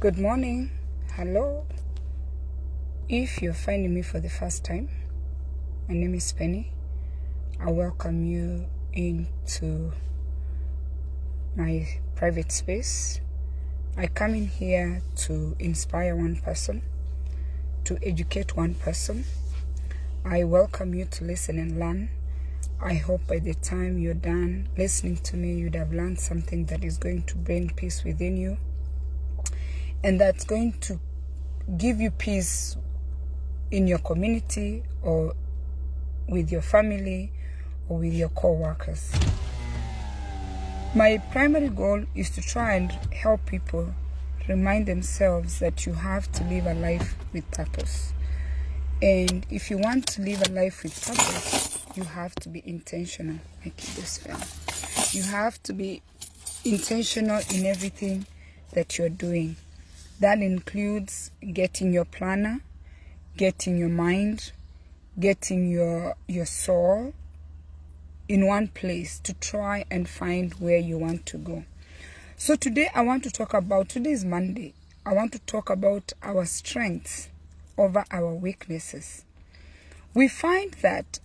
Good morning. Hello. If you're finding me for the first time, my name is Penny. I welcome you into my private space. I come in here to inspire one person, to educate one person. I welcome you to listen and learn. I hope by the time you're done listening to me, you'd have learned something that is going to bring peace within you, and that's going to give you peace in your community or with your family or with your co-workers. My primary goal is to try and help people remind themselves that you have to live a life with purpose. And if you want to live a life with purpose, you have to be intentional. I keep this film. You have to be intentional in everything that you're doing. That includes getting your planner, getting your mind, getting your soul in one place to try and find where you want to go. So today today is Monday. I want to talk about our strengths over our weaknesses. We find that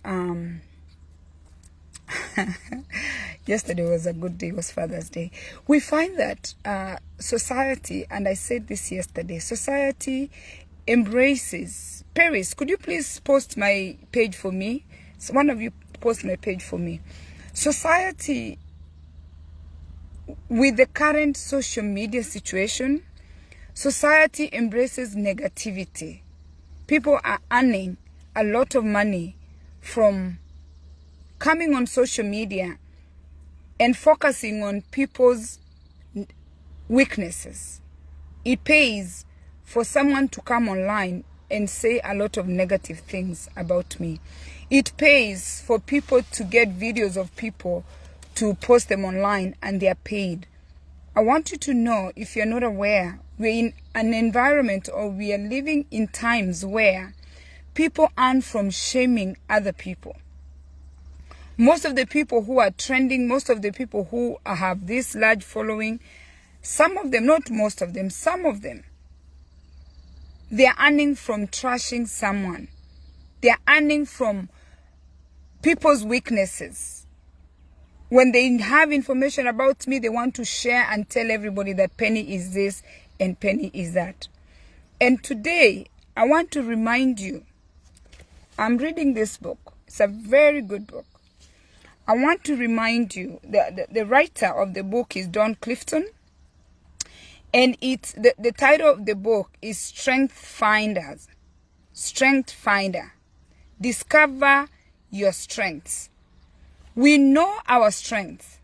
yesterday was a good day, it was Father's Day. We find that society, and I said this yesterday, society embraces. Paris, could you please post my page for me? So one of you post my page for me. Society, with the current social media situation, society embraces negativity. People are earning a lot of money from coming on social media and focusing on people's weaknesses. It pays for someone to come online and say a lot of negative things about me. It pays for people to get videos of people to post them online, and they are paid. I want you to know, if you're not aware, we're in an environment, or we are living in times where people earn from shaming other people. Most of the people who are trending, most of the people who have this large following, some of them, not most of them, some of them, they are earning from trashing someone. They are earning from people's weaknesses. When they have information about me, they want to share and tell everybody that Penny is this and Penny is that. And today, I want to remind you, I'm reading this book. It's a very good book. I want to remind you that the writer of the book is Don Clifton. And the title of the book is Strength Finders. Strength Finder. Discover your strengths. We know our strengths.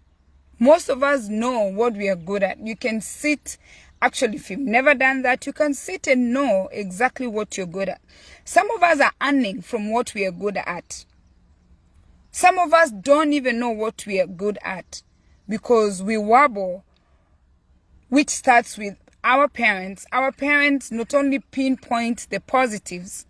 Most of us know what we are good at. You can sit, actually, if you've never done that, you can sit and know exactly what you're good at. Some of us are earning from what we are good at. Some of us don't even know what we are good at because we wobble, which starts with our parents. Our parents not only pinpoint the positives,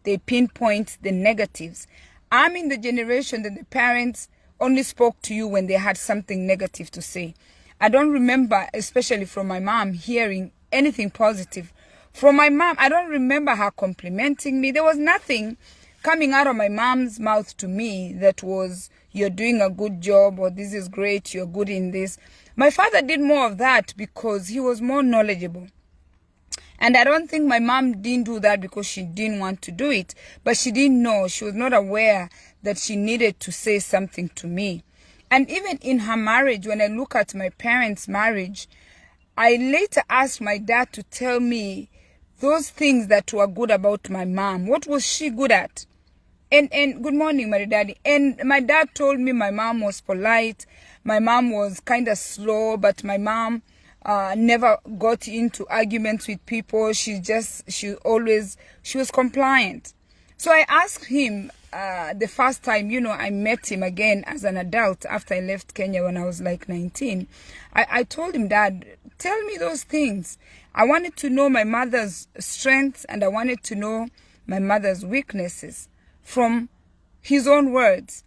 they pinpoint the negatives. I'm in the generation that the parents only spoke to you when they had something negative to say. I don't remember, especially from my mom, hearing anything positive. From my mom, I don't remember her complimenting me. There was nothing coming out of my mom's mouth to me that was, you're doing a good job, or this is great, you're good in this. My father did more of that because he was more knowledgeable. And I don't think my mom didn't do that because she didn't want to do it, but she didn't know. She was not aware that she needed to say something to me. And even in her marriage, when I look at my parents' marriage, I later asked my dad to tell me those things that were good about my mom. What was she good at? And good morning, my daddy. And my dad told me my mom was polite. My mom was kind of slow, but my mom never got into arguments with people. She was compliant. So I asked him the first time, I met him again as an adult after I left Kenya when I was like 19. I told him, Dad, tell me those things. I wanted to know my mother's strengths and I wanted to know my mother's weaknesses from his own words.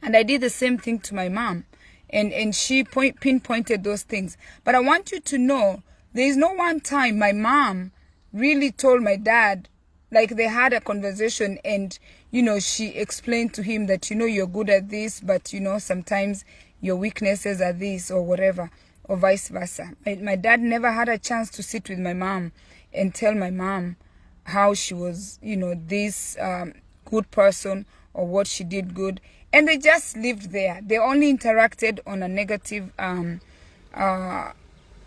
And I did the same thing to my mom. And she pinpointed those things. But I want you to know There is no one time my mom really told my dad, like they had a conversation and, you know, she explained to him that, you know, you're good at this, but, you know, sometimes your weaknesses are this or whatever, or vice versa. My dad never had a chance to sit with my mom and tell my mom how she was, you know, this good person or what she did good. And they just lived there. They only interacted on a negative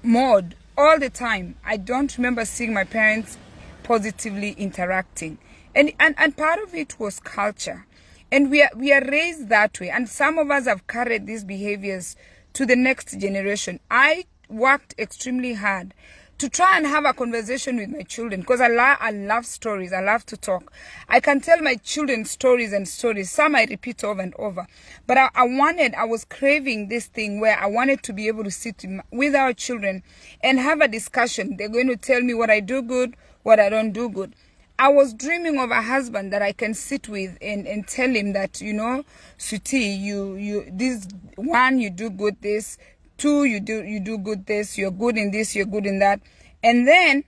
mode all the time. I don't remember seeing my parents positively interacting. And part of it was culture. And we are raised that way. And some of us have carried these behaviors to the next generation. I worked extremely hard to try and have a conversation with my children because I love stories. I love to talk. I can tell my children stories and stories. Some I repeat over and over. But I was craving this thing where I wanted to be able to sit with our children and have a discussion. They're going to tell me what I do good, what I don't do good. I was dreaming of a husband that I can sit with and tell him that, you know, Sweetie, you this one, you do good this. Two, you do good this, you're good in this, you're good in that. And then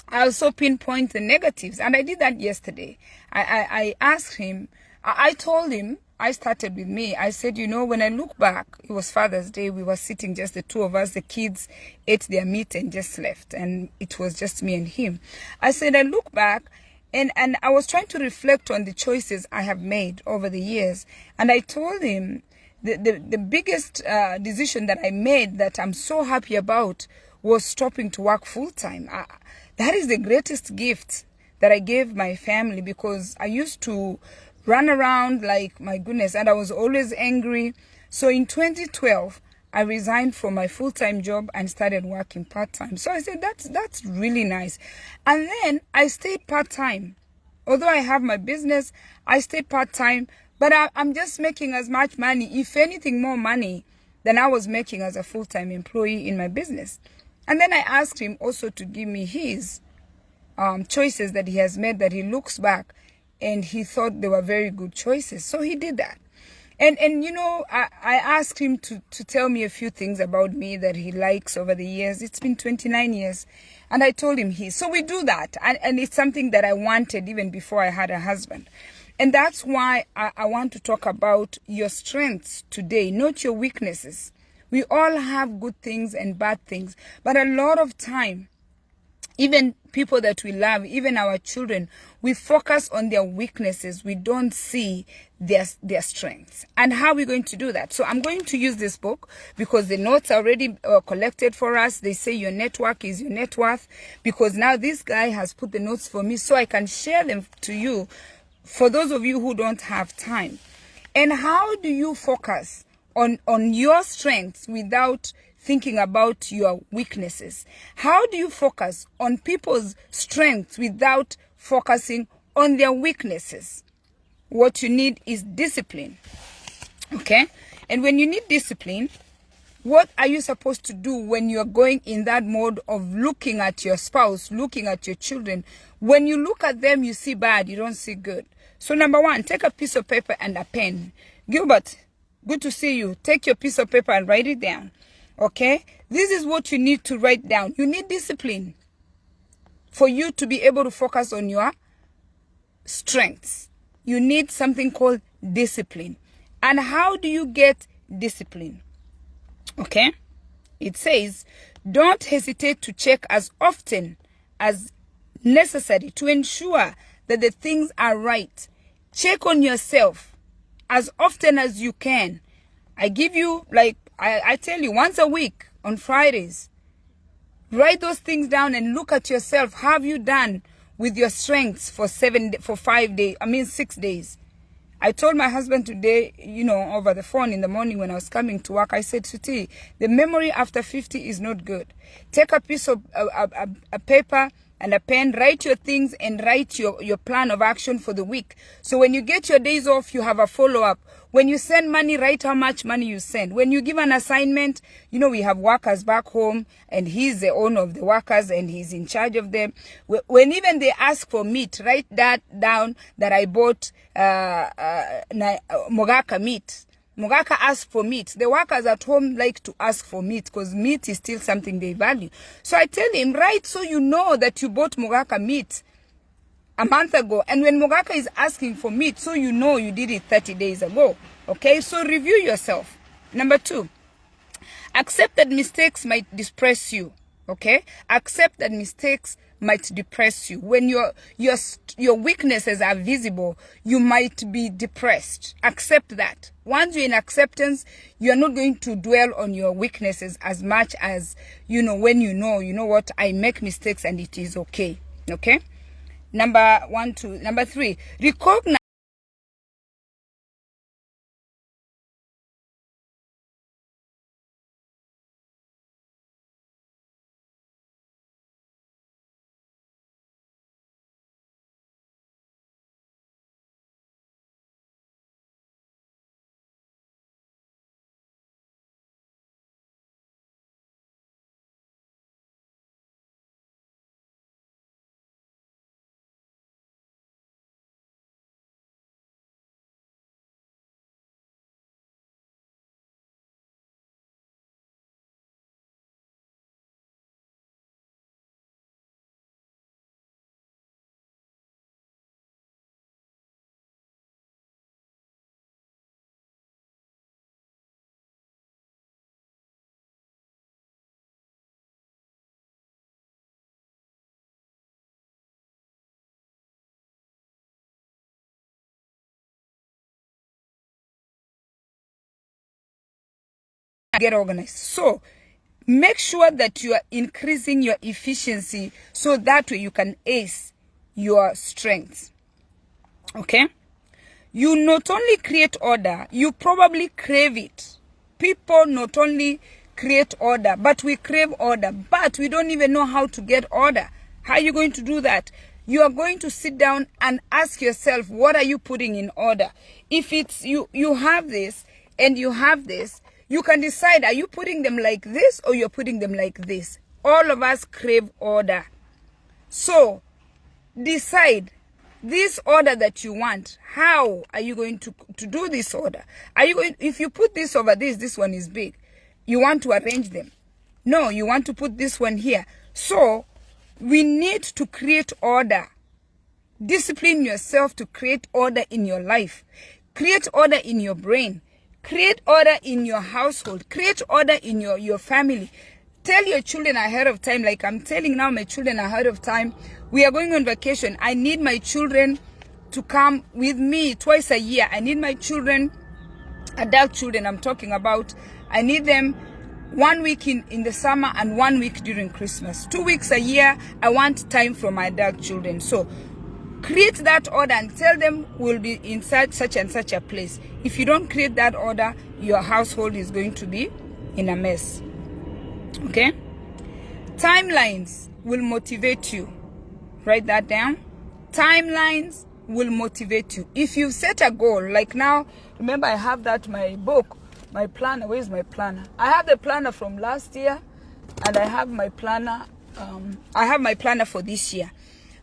I also pinpoint the negatives. And I did that yesterday. I asked him, I told him, I started with me. I said, you know, when I look back, it was Father's Day. We were sitting, just the two of us. The kids ate their meat and just left. And it was just me and him. I said, I look back and I was trying to reflect on the choices I have made over the years. And I told him, the biggest decision that I made that I'm so happy about was stopping to work full-time. That is the greatest gift that I gave my family because I used to run around like, my goodness, and I was always angry. So in 2012, I resigned from my full-time job and started working part-time. So I said, that's really nice. And then I stayed part-time. Although I have my business, I stayed part-time. But I'm just making as much money, if anything more money, than I was making as a full-time employee in my business. And then I asked him also to give me his choices that he has made, that he looks back and he thought they were very good choices. So he did that. And you know, I asked him to tell me a few things about me that he likes over the years. It's been 29 years. And I told him so we do that. And it's something that I wanted even before I had a husband. And that's why I want to talk about your strengths today, not your weaknesses. We all have good things and bad things. But a lot of time, even people that we love, even our children, we focus on their weaknesses. We don't see their strengths. And how are we going to do that? So I'm going to use this book because the notes are already collected for us. They say your network is your net worth, because now this guy has put the notes for me so I can share them to you for those of you who don't have time. And how do you focus on your strengths without thinking about your weaknesses? How do you focus on people's strengths without focusing on their weaknesses? What you need is discipline. Okay? And when you need discipline, what are you supposed to do when you're going in that mode of looking at your spouse, looking at your children? When you look at them, you see bad, you don't see good. So number one, take a piece of paper and a pen. Gilbert, good to see you. Take your piece of paper and write it down. Okay? This is what you need to write down. You need discipline for you to be able to focus on your strengths. You need something called discipline. And how do you get discipline? Okay? It says, don't hesitate to check as often as necessary to ensure that the things are right. Check on yourself as often as you can. I give you, like, I tell you, once a week on Fridays, write those things down and look at yourself. How have you done with your strengths for 6 days? I told my husband today, you know, over the phone in the morning when I was coming to work, I said, Sweetie, the memory after 50 is not good. Take a piece of a paper and a pen, write your things and write your plan of action for the week. So when you get your days off, you have a follow-up. When you send money, write how much money you send. When you give an assignment, you know, we have workers back home and he's the owner of the workers and he's in charge of them. When even they ask for meat, write that down that I bought Mogaka meat. Mogaka asked for meat. The workers at home like to ask for meat because meat is still something they value. So I tell him, write so you know that you bought Mogaka meat a month ago. And when Mogaka is asking for meat, so you know you did it 30 days ago. Okay, so review yourself. Number 2, accept that mistakes might depress you. Okay, accept that mistakes might depress you. When your weaknesses are visible, you might be depressed. Accept that. Once you're in acceptance, you're not going to dwell on your weaknesses as much as, when you know what, I make mistakes and it is okay. Okay? Number 3, recognize get organized. So make sure that you are increasing your efficiency so that way you can ace your strengths. Okay? You not only create order, you probably crave it. People not only create order, but we crave order, but we don't even know how to get order. How are you going to do that? You are going to sit down and ask yourself, what are you putting in order? If it's you have this and you have this, you can decide, are you putting them like this or you're putting them like this? All of us crave order. So decide this order that you want. How are you going to do this order? Are you going, if you put this over this one is big, you want to arrange them. No, you want to put this one here. So we need to create order. Discipline yourself to create order in your life. Create order in your brain. Create order in your household. Create order in your family. Tell your children ahead of time, like I'm telling now my children ahead of time, we are going on vacation. I need my children to come with me twice a year. I need my children, adult children I'm talking about, I need them 1 week in the summer and 1 week during Christmas. 2 weeks a year, I want time for my adult children. So create that order and tell them we'll be in such and such a place. If you don't create that order, your household is going to be in a mess. Okay? Timelines will motivate you. Write that down. Timelines will motivate you. If you set a goal, like now, remember I have that, my book, my planner. Where's my planner? I have the planner from last year and I have my planner. I have my planner for this year.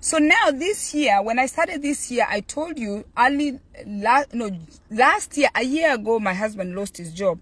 So now this year, when I started this year, I told you last year, a year ago, my husband lost his job.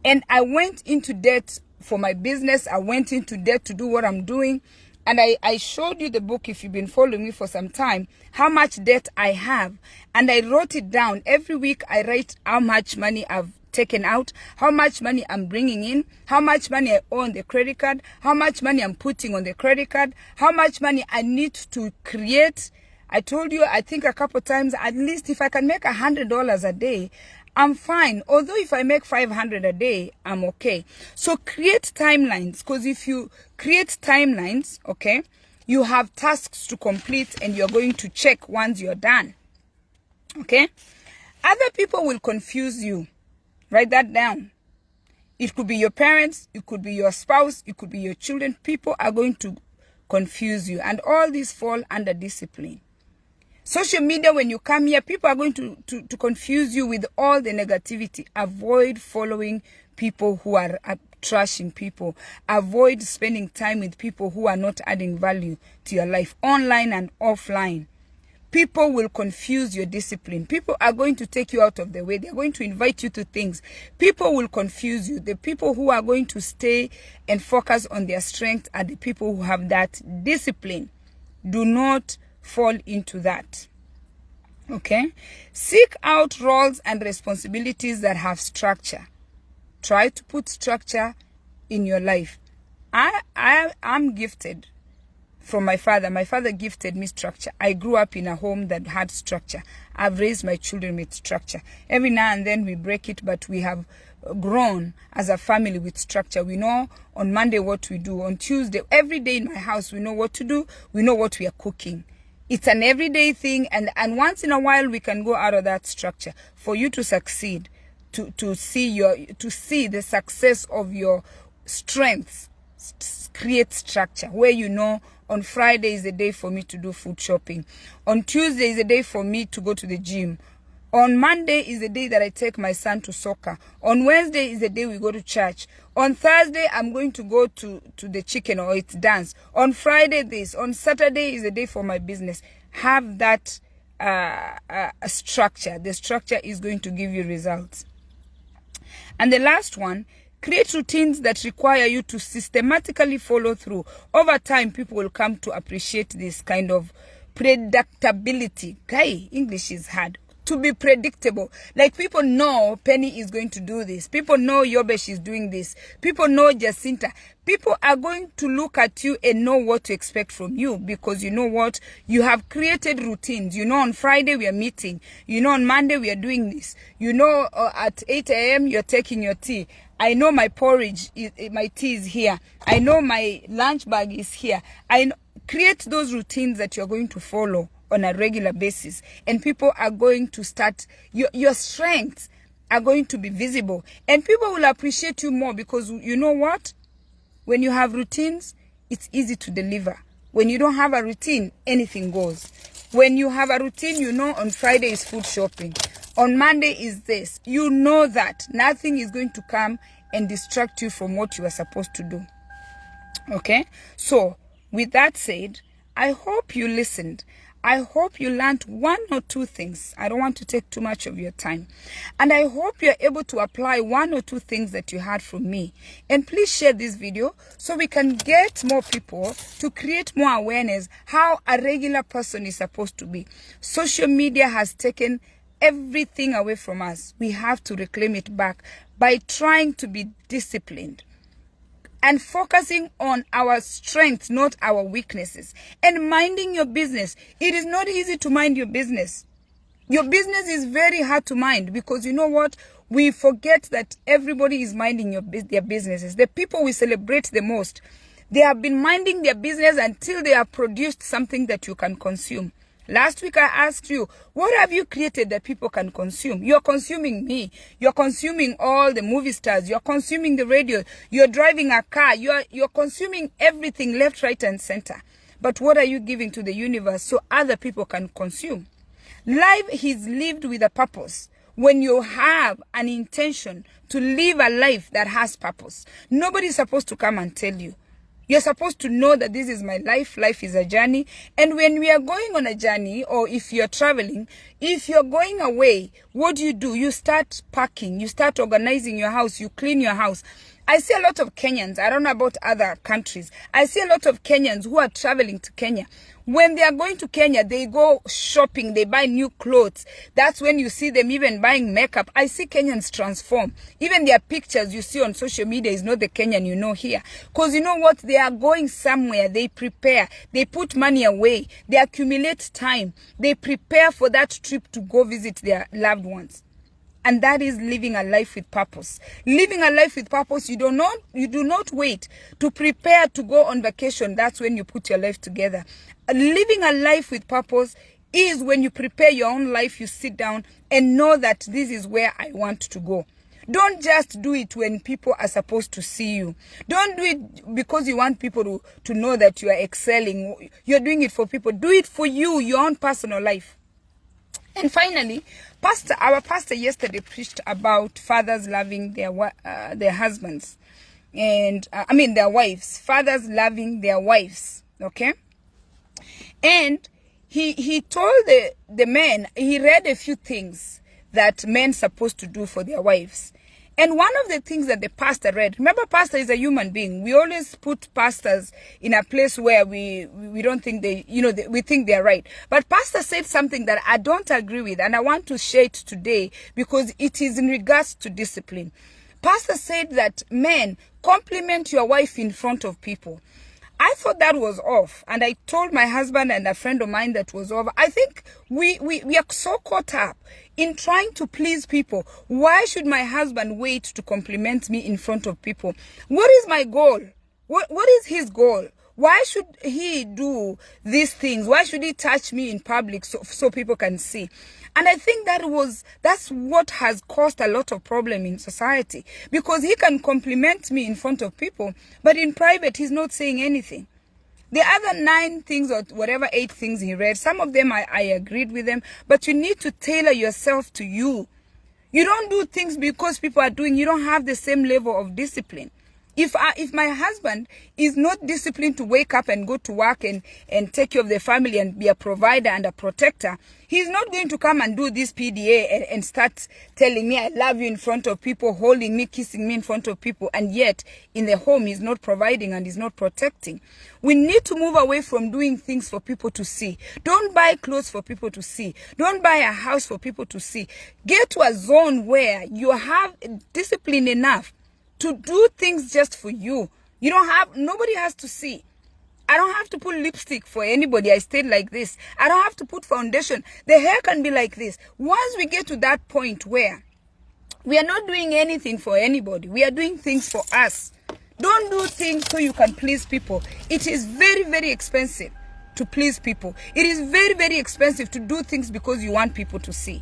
And I went into debt for my business. I went into debt to do what I'm doing. And I showed you the book, if you've been following me for some time, how much debt I have. And I wrote it down. Every week I write how much money I've taken out, how much money I'm bringing in, how much money I owe on the credit card, how much money I'm putting on the credit card, how much money I need to create. I told you, I think a couple times, at least if I can make $100 a day, I'm fine. Although if I make 500 a day, I'm okay. So create timelines, because if you create timelines, okay, you have tasks to complete and you're going to check once you're done. Okay? Other people will confuse you. Write that down. It could be your parents, it could be your spouse, it could be your children. People are going to confuse you, and all these fall under discipline. Social media, when you come here, people are going to confuse you with all the negativity. Avoid following people who are trashing people. Avoid spending time with people who are not adding value to your life, online and offline. People will confuse your discipline. People are going to take you out of the way. They're going to invite you to things. People will confuse you. The people who are going to stay and focus on their strength are the people who have that discipline. Do not fall into that. Okay? Seek out roles and responsibilities that have structure. Try to put structure in your life. I'm gifted from my father. My father gifted me structure. I grew up in a home that had structure. I've raised my children with structure. Every now and then we break it, but we have grown as a family with structure. We know on Monday what we do. On Tuesday, every day in my house, we know what to do. We know what we are cooking. It's an everyday thing, and once in a while we can go out of that structure. For you to succeed, to see the success of your strengths, create structure where you know on Friday is the day for me to do food shopping. On Tuesday is the day for me to go to the gym. On Monday is the day that I take my son to soccer. On Wednesday is the day we go to church. On Thursday, I'm going to go to the chicken or it's dance. On Friday, this. On Saturday is the day for my business. Have that structure. The structure is going to give you results. And the last one, create routines that require you to systematically follow through. Over time, people will come to appreciate this kind of predictability. Okay, English is hard. To be predictable. Like people know Penny is going to do this. People know Yobesh is doing this. People know Jacinta. People are going to look at you and know what to expect from you because you know what? You have created routines. You know on Friday we are meeting. You know on Monday we are doing this. You know at 8 a.m. you're taking your tea. I know my porridge, my tea is here. I know my lunch bag is here. Create those routines that you're going to follow on a regular basis, and people are going to start, your strengths are going to be visible, and people will appreciate you more because you know what? When you have routines, it's easy to deliver. When you don't have a routine, anything goes. When you have a routine, you know on Friday is food shopping. On Monday is this. You know that nothing is going to come and distract you from what you are supposed to do. Okay? So, with that said, I hope you listened. I hope you learned one or two things. I don't want to take too much of your time. And I hope you're able to apply one or two things that you heard from me. And please share this video so we can get more people to create more awareness how a regular person is supposed to be. Social media has taken everything away from us. We have to reclaim it back by trying to be disciplined and focusing on our strengths, not our weaknesses, and minding your business. It is not easy to mind your business. Your business is very hard to mind because you know what? We forget that everybody is minding their businesses. The people we celebrate the most, they have been minding their business until they have produced something that you can consume. Last week I asked you, what have you created that people can consume? You're consuming me. You're consuming all the movie stars. You're consuming the radio. You're driving a car. You're consuming everything left, right, and center. But what are you giving to the universe so other people can consume? Life is lived with a purpose. When you have an intention to live a life that has purpose, nobody is supposed to come and tell you. You're supposed to know that this is my life. Life is a journey. And when we are going on a journey, or if you're traveling, if you're going away, what do? You start packing. You start organizing your house. You clean your house. I see a lot of Kenyans. I don't know about other countries. I see a lot of Kenyans who are traveling to Kenya. When they are going to Kenya, they go shopping. They buy new clothes. That's when you see them even buying makeup. I see Kenyans transform. Even their pictures you see on social media is not the Kenyan you know here. Because you know what? They are going somewhere. They prepare. They put money away. They accumulate time. They prepare for that trip to go visit their loved ones. And that is living a life with purpose. Living a life with purpose, you do not wait to prepare to go on vacation. That's when you put your life together. Living a life with purpose is when you prepare your own life, you sit down and know that this is where I want to go. Don't just do it when people are supposed to see you. Don't do it because you want people to know that you are excelling. You're doing it for people. Do it for you, your own personal life. And finally, our pastor yesterday preached about fathers loving their husbands, and their wives. Fathers loving their wives. Okay, and he told the men, he read a few things that men supposed to do for their wives. And one of the things that the pastor read, remember, pastor is a human being. We always put pastors in a place where we don't think they, we think they're right. But pastor said something that I don't agree with, and I want to share it today because it is in regards to discipline. Pastor said that men, compliment your wife in front of people. I thought that was off, and I told my husband and a friend of mine that was over. I think we are so caught up in trying to please people. Why should my husband wait to compliment me in front of people? What is my goal? What is his goal? Why should he do these things? Why should he touch me in public so people can see? And I think that's what has caused a lot of problem in society, because he can compliment me in front of people, but in private he's not saying anything. The other 9 things or whatever 8 things he read, some of them I agreed with them, but you need to tailor yourself to you. You don't do things because people are doing. You don't have the same level of discipline. If my husband is not disciplined to wake up and go to work and take care of the family and be a provider and a protector, he's not going to come and do this PDA and start telling me I love you in front of people, holding me, kissing me in front of people, and yet in the home he's not providing and he's not protecting. We need to move away from doing things for people to see. Don't buy clothes for people to see. Don't buy a house for people to see. Get to a zone where you have discipline enough to do things just for you. Nobody has to see. I don't have to put lipstick for anybody. I stayed like this. I don't have to put foundation. The hair can be like this. Once we get to that point where we are not doing anything for anybody, we are doing things for us. Don't do things so you can please people. It is very, very expensive to please people. It is very, very expensive to do things because you want people to see.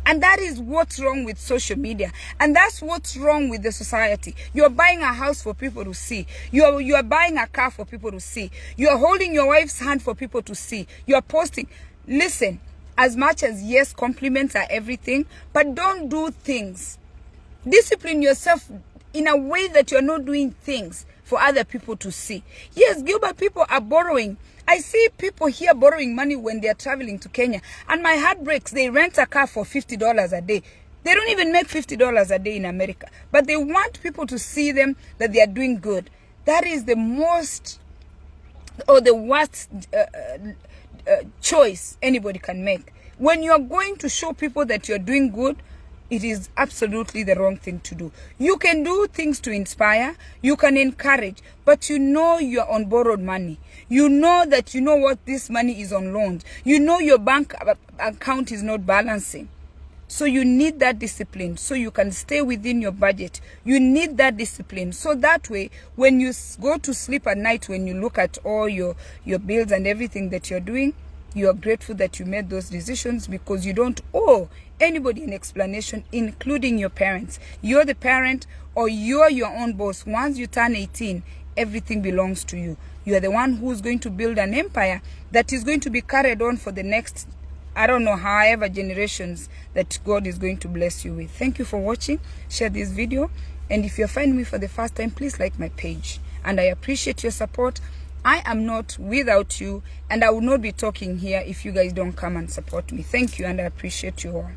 And that is what's wrong with social media. And that's what's wrong with the society. You're buying a house for people to see. You are buying a car for people to see. You're holding your wife's hand for people to see. You're posting. Listen, as much as, yes, compliments are everything, but don't do things. Discipline yourself in a way that you're not doing things for other people to see. Yes, Gilbert, people are borrowing. I see people here borrowing money when they are traveling to Kenya, and my heart breaks. They rent a car for $50 a day. They don't even make $50 a day in America, but they want people to see them that they are doing good. That is the most or the worst choice anybody can make. When you are going to show people that you're doing good, it is absolutely the wrong thing to do. You can do things to inspire, you can encourage, but you know you're on borrowed money. You know that what this money is on loans. You know your bank account is not balancing. So you need that discipline so you can stay within your budget. You need that discipline. So that way, when you go to sleep at night, when you look at all your bills and everything that you're doing, you are grateful that you made those decisions, because you don't owe anybody an explanation, including your parents. You're the parent, or you're your own boss. Once you turn 18, everything belongs to you. You are the one who's going to build an empire that is going to be carried on for the next, I don't know, however generations that God is going to bless you with. Thank you for watching. Share this video. And if you're finding me for the first time, please like my page. And I appreciate your support. I am not without you, and I will not be talking here if you guys don't come and support me. Thank you, and I appreciate you all.